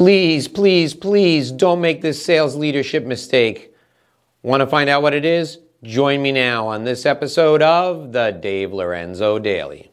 Please, please, please don't make this sales leadership mistake. Want to find out what it is? Join me now on this episode of the Dave Lorenzo Daily.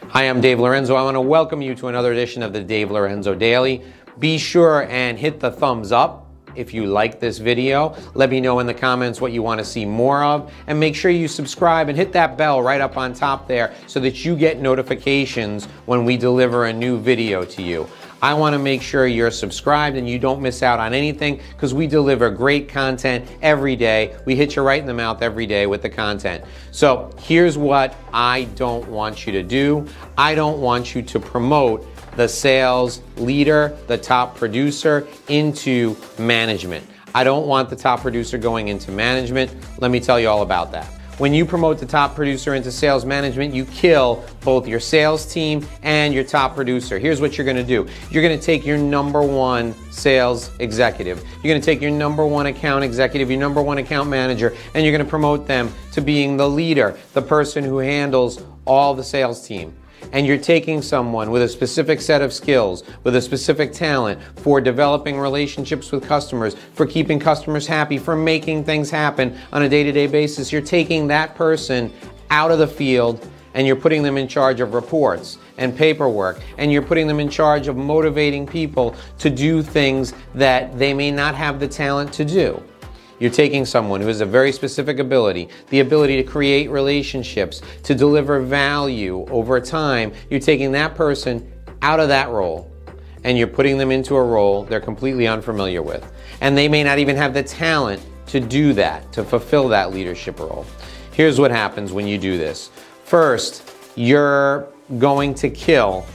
Hi, I'm Dave Lorenzo. I want to welcome you to another edition of the Dave Lorenzo Daily. Be sure and hit the thumbs up if you like this video. Let me know in the comments what you want to see more of, and make sure you subscribe and hit that bell right up on top there so that you get notifications when we deliver a new video to you. I want to make sure you're subscribed and you don't miss out on anything, because we deliver great content every day. We hit you right in the mouth every day with the content. So here's what I don't want you to do. I don't want you to promote the sales leader, the top producer, into management. I don't want the top producer going into management. Let me tell you all about that. When you promote the top producer into sales management, you kill both your sales team and your top producer. Here's what you're going to do. You're going to take your number one sales executive. You're going to take your number one account executive, your number one account manager, and you're going to promote them to being the leader, the person who handles all the sales team. And you're taking someone with a specific set of skills, with a specific talent for developing relationships with customers, for keeping customers happy, for making things happen on a day-to-day basis. You're taking that person out of the field and you're putting them in charge of reports and paperwork, and you're putting them in charge of motivating people to do things that they may not have the talent to do. You're taking someone who has a very specific ability, the ability to create relationships, to deliver value over time. You're taking that person out of that role and you're putting them into a role they're completely unfamiliar with. And they may not even have the talent to do that, to fulfill that leadership role. Here's what happens when you do this. First, you're going to kill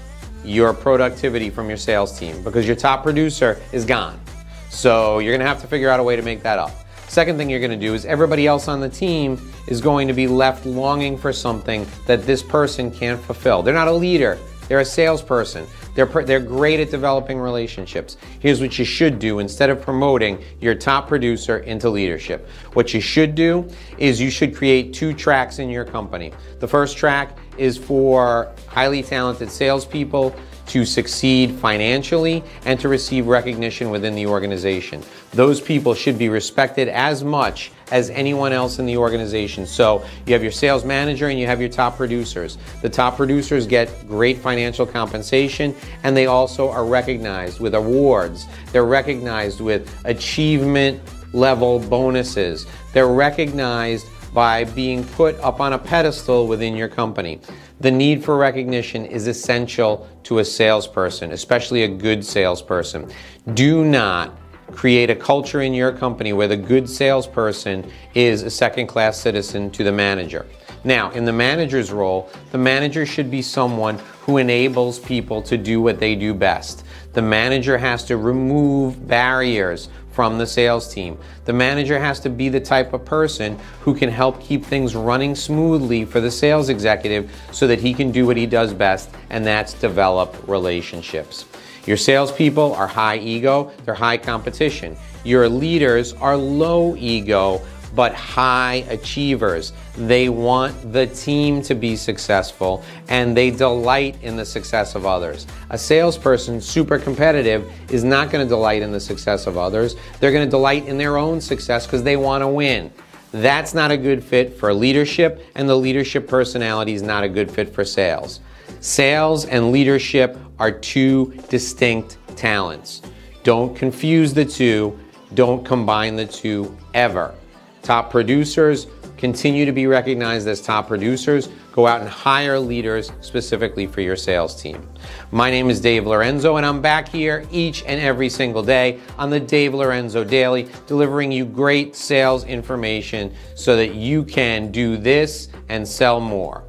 your productivity from your sales team because your top producer is gone. So you're going to have to figure out a way to make that up. Second thing you're going to do is everybody else on the team is going to be left longing for something that this person can't fulfill. They're not a leader. They're a salesperson. They're great at developing relationships. Here's what you should do instead of promoting your top producer into leadership. What you should do is you should create two tracks in your company. The first track is for highly talented salespeople to succeed financially and to receive recognition within the organization. Those people should be respected as much as anyone else in the organization. So you have your sales manager and you have your top producers. The top producers get great financial compensation, and they also are recognized with awards. They're recognized with achievement level bonuses. They're recognized by being put up on a pedestal within your company. The need for recognition is essential to a salesperson, especially a good salesperson. Do not create a culture in your company where the good salesperson is a second-class citizen to the manager. Now, in the manager's role, the manager should be someone who enables people to do what they do best. The manager has to remove barriers from the sales team. The manager has to be the type of person who can help keep things running smoothly for the sales executive so that he can do what he does best, and that's develop relationships. Your salespeople are high ego, they're high competition. Your leaders are low ego, but high achievers. They want the team to be successful, and they delight in the success of others. A salesperson, super competitive, is not going to delight in the success of others. They're going to delight in their own success because they want to win. That's not a good fit for leadership, and the leadership personality is not a good fit for sales. Sales and leadership are two distinct talents. Don't confuse the two. Don't combine the two ever. Top producers continue to be recognized as top producers. Go out and hire leaders specifically for your sales team. My name is Dave Lorenzo, and I'm back here each and every single day on the Dave Lorenzo Daily, delivering you great sales information so that you can do this and sell more.